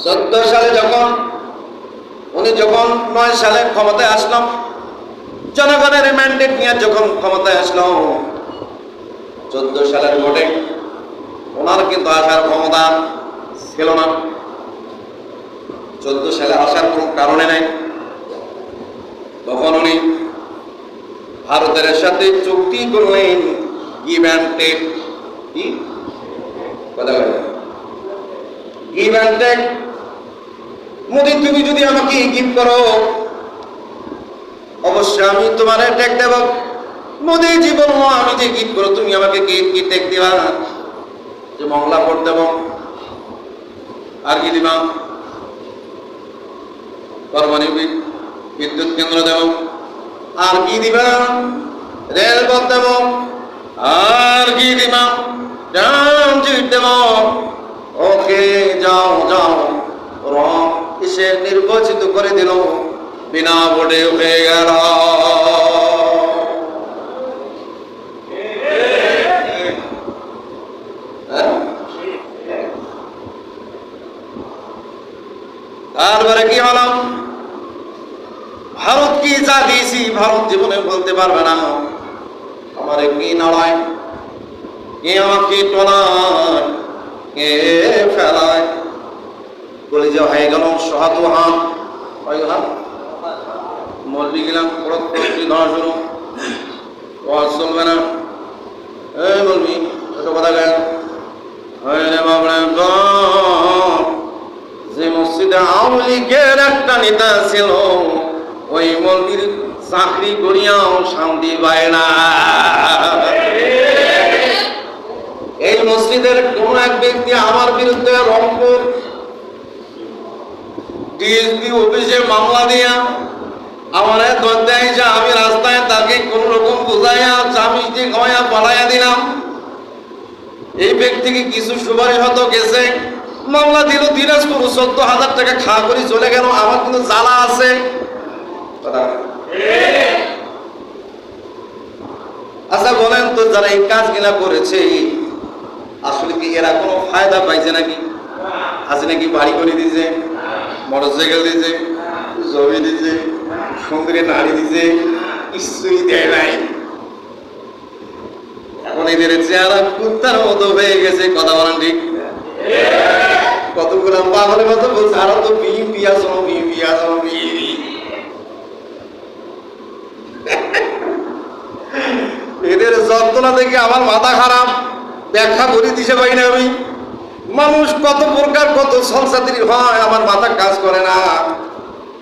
14 সালে যখন 9 সালে ক্ষমতায় আসলাম, জনগণের ম্যান্ডেট নিয়ে যখন ক্ষমতায় আসলাম, 14 সালের ভোটে ওনার কিন্তু আসার ক্ষমতা ছিল না। 14 সালে আসার কোন কারণে নাই। তখন উনি ভারতের সাথে চুক্তি করলেন, গিভ অ্যান্ড টেক। কি কথা বলে? Give and take. মোদি, তুমি যদি আমাকে গিভ করো, অবশ্যই আমি তোমার টেক দেব। মোদিজি বলবো, আমি যে গিভ করো, তুমি আমাকে কি টেক দিবা? যে মংলা ভোট দেব, আর কি দিবা? পারমাণবিক বিদ্যুৎ কেন্দ্র দেব, আর কি দিবা? রেলপথ দেব, আর কি দিবা? ট্রানজিট দেব। ওকে, যাও যাও। এসে নির্বাচিত করে দিল, বিনা ভোটে হয়ে গেল। তারপরে কি হলো? ভারত কি যা দিয়েছি, ভারত জীবনে বলতে পারবে না আমারে কি নাড়ায়, কে আমাকে টোলায়, কে ফেলায়। বলে যে হয়ে গেল সহাতু হাত, হয়ে গেলাম মলবি গেলাম, পড়ি ধরা শুরু, চলবে না। এই বলবি এত কথা কেন? যে মসজিদে আওয়ামী লীগের একটা নেতা ছিল, ওই মলবির চাকরি করিয়াও শান্তি পায় না। এই মসজিদের কোন এক ব্যক্তি আমার বিরুদ্ধে রংপুর ডিএসপি অফিসে মামলা দিয়া আমার দেয় যে আমি রাস্তায় তাকে কোন রকম বোঝাইয়া চামিচটি খাওয়াইয়া পালাইয়া দিলাম। এই ব্যক্তিকে কিছু সুপারিশ হতো গেছে, মামলা দিল দিনাজপুর, 14,000 টাকা খাওয়া করে চলে গেল। আমার কিন্তু জ্বালা আছে। আচ্ছা বলেন তো, যারা এই কাজগুলা করেছে আসলে কি এরা কোনো ফায়দা পাইছে নাকি? আছে নাকি? বাড়ি করে দিয়েছে, মোটরসাইকেল দিয়েছে, জমি দিয়েছে, সুন্দরী নারী দিয়েছে, কিছুই দেয় নাই। এখন এদের চেহারা কুত্তার মতো হয়ে গেছে। কথা বলেন ঠিক? কতগুলো পাগলের মতো বলছে, আরো তো বিএনপি আসো, বিএনপি আসো, বিএনপি। এদের যন্ত্রণা দেখে আমার মাথা খারাপ। ব্যাখ্যা করে দিতে পারি না আমি। মানুষ কত প্রকার, কত সংসারী হয়, আমার মাথা কাজ করে না।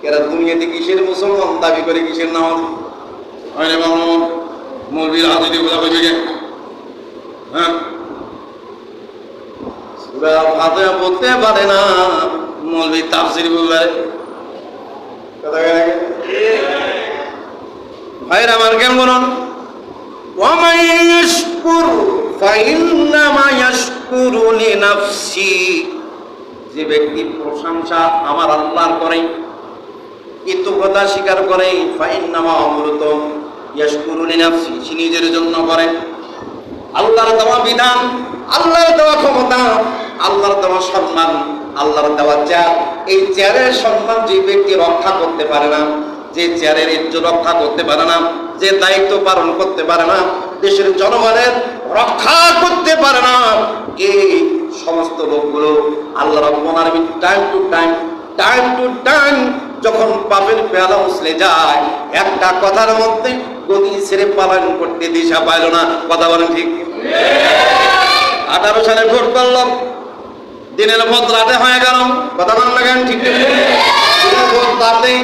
এরা দুনিয়াতে কিসের মুসলমান দাবি করে, কিসের নাম হয় না? মৌলবীর রাজনীতি বোঝা হয়েছে। হ্যাঁ, ফাতিহা পড়তে পারে না, মৌলবী তাফসীর বলবে। ভাইরা আমার, কেমন বলুন? ওয়ামান ইয়াশকুর ফাইন্নামা ইয়াশকুরু লিনাফসি। যে ব্যক্তি প্রশংসা আমার আল্লাহর করে, কৃতজ্ঞতা স্বীকার করে, ফাইন্নামা অমৃত ইয়াশকুরু লিনাফসি, সে নিজের জন্য করে। আল্লাহর দেওয়া বিধান, আল্লাহর দেওয়া ক্ষমতা, আল্লাহর দেওয়া সম্মান, আল্লাহর দেওয়া চেয়ার, এই চেয়ারের সম্মান যে ব্যক্তি রক্ষা করতে পারে না, যে চেয়ারের ইজ্জত রক্ষা করতে পারে না, যে দায়িত্ব পালন করতে পারে না, দেশের জনগণের রক্ষা করতে পারে না, এই সমস্ত লোকগুলো আল্লাহ রাব্বুল আলামিন টাইম টু টাইম যখন পাপের পেয়ালা উছলে যায়, একটা কথার মধ্যে গদি ছেড়ে পালন করতে দিশা পাইল না। কথা বলেন ঠিক? 18 সালে ভোট করলাম, দিনের ভোট রাতে হয়ে গেল। কথা বলেন না কেন? ঠিক দিনের ভোট রাতে।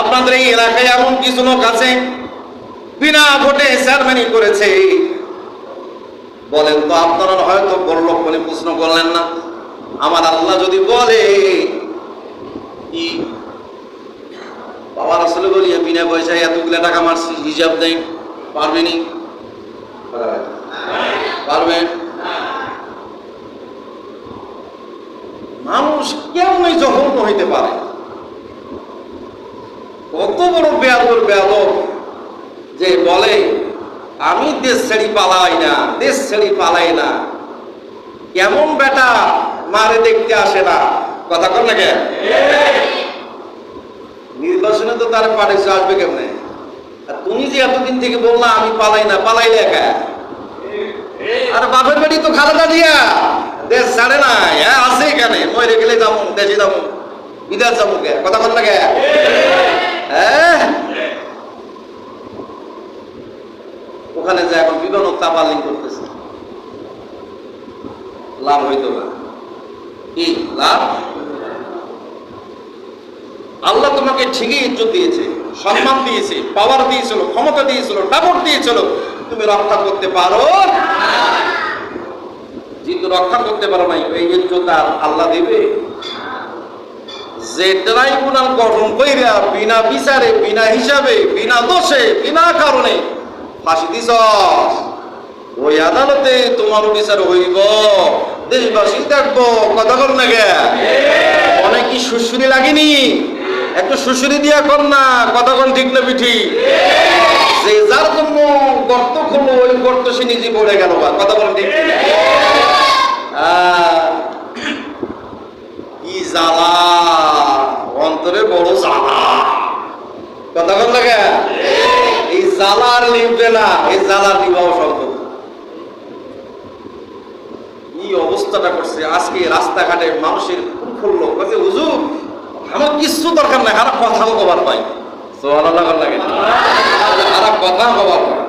আপনাদের এই এলাকায় এমন কিছু লোক আছে বিনা ভোটে চেয়ারম্যানই করেছে। বলেন তো, আপনারা হয়তো বড় লোক বলে প্রশ্ন করলেন না। আমার আল্লাহ যদি বলে কি বাবা রাসূল বলিয়া বিনা পয়সায় এতগুলা টাকা মারছি, হিসাব দেয়, পারবেনি? পারবেন? মানুষ কেমনই জঘন্য হইতে পারে? কত বড় বেয়াদব যে বলে আমি দেশ ছেড়ে পালাই না, দেশ ছেড়ে পালাই না। কেমন বেটা মারে দেখতে আসে না, কথা কর না কেন? নির্বাচনে তো তার পাঠিয়েছে, আসবে কেমনে? আর তুমি যে এতদিন থেকে বললা আমি পালাই না, পালাইলে একা। আর বাপের বাড়ি তো খালেদা জিয়া, দেশ ছাড়ে না, হ্যাঁ আছে এখানে, মরে গেলে যাবো, দেশে যাবো, বিদেশ যাবো, কে কথা কর না কে? হ্যাঁ, ওখানে যে এখন বিভিন্ন তাবালিং করতেছে, লাভ হইতো না। কি লাভ? আল্লাহ তোমাকে ঠিকই ইজ্জত দিয়েছে, সম্মান দিয়েছে, পাওয়ার দিয়েছিল, ক্ষমতা দিয়েছিল, টাবর দিয়েছিল, তুমি রক্ষা করতে পারো? যেহেতু রক্ষা করতে পারো নাই, এই ইজ্জত আর আল্লাহ দেবে? যে ট্রাইব্যুনাল গঠন কইরা বিনা বিচারে, বিনা হিসাবে, বিনা দোষে, বিনা কারণে ফাঁসি দিছ, ওই আদালতে তোমারও বিচার হইব, দেশবাসী দেখবো, কথা বল না গে? অনেক কি সুশুরি লাগেনি? একটু সুশুরি দিয়া কর না, কথা কোন ঠিক না বিঠি? যে যার জন্য গর্ত খুললো, ওই গর্ত সে নিজে পড়ে গেল, কথা বলেন ঠিক? কি জ্বালা, অন্তরে বড় জ্বালা, কথা বল না গে? এই জ্বালা আর নিবে না, এই জ্বালা নিবাও সম্ভব। এই অবস্থাটা করছে আজকে রাস্তাঘাটে মানুষের খুলল, কাজে হুজুর আমার কিছু দরকার নাই, আর কথাও কবার পাই, সুবহানাল্লাহ লাগে, আর কথা কবার পাই,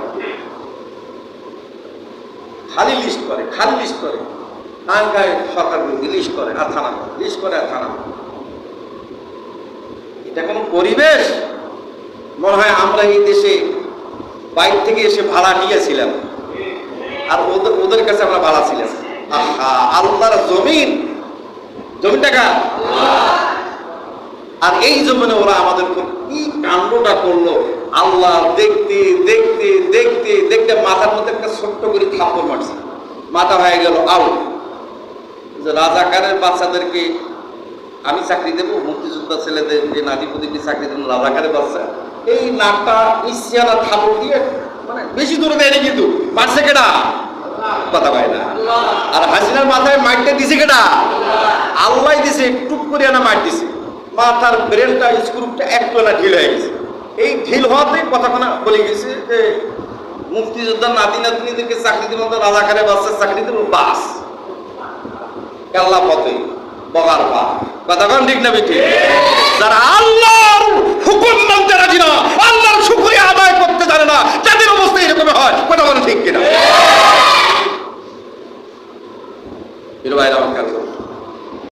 খালি লিস্ট করে, খালি লিস্ট করে, টাঙ্গায় সরকার লিস্ট করে আর থানা করে, লিস্ট করে আর থানা করে। এটা কোন পরিবেশ? মনে হয় আমরা এই দেশে বাইরে থেকে এসে ভাড়া নিয়েছিলাম, আর ওদের কাছে আমরা ভাড়া ছিলাম। আহা, আল্লাহর জমিন, জমিটা কার? আর এই জমিনে ওরা আমাদের কি কাণ্ডটা করলো, আল্লাহ দেখতে দেখতে দেখতে দেখতে মাথার মধ্যে একটা ছোট্ট করে থাপ্পড় মারছে, মাথা হয়ে গেল আউট। যে রাজাকারের বাচ্চাদেরকে আমি চাকরি দেবো, মুক্তিযোদ্ধা ছেলেদের যে নাতিপুতিকে চাকরি দেবো, রাজাকারের বাচ্চা, এই নাকটা ইসিয়ানা থাপ্পড় দিয়ে, মানে বেশি দূরে দেয়নি, কিন্তু মারছে কেডা? কথা কয় না। আর হাসিনার মাথায় মাইটটা দিছে কেডা? আল্লাহ দিছে, টুক করে আনা মাইট দিছে, মাথার ব্রেনটা, স্ক্রুপটা একটু না ঢিল হয়ে গেছে। এই ঢিল হওয়াতে কথাখানা বলে গেছে যে মুক্তিযোদ্ধার নাতি নাতনিদেরকে চাকরি দেবো, রাজাকারের বাচ্চার চাকরি দেবো, বাস কেল্লা পথে বগার পা, কথা কন ঠিক না বেঠিক? যারা আল্লাহর হুকুম মানতে রাজি না, আল্লাহর শুকরিয়া আদায় করতে জানে না, তাদের অবস্থা এরকম হয়, কথা বলেন ঠিক কিনা? এর বাইরে আমার খেয়াল করুন।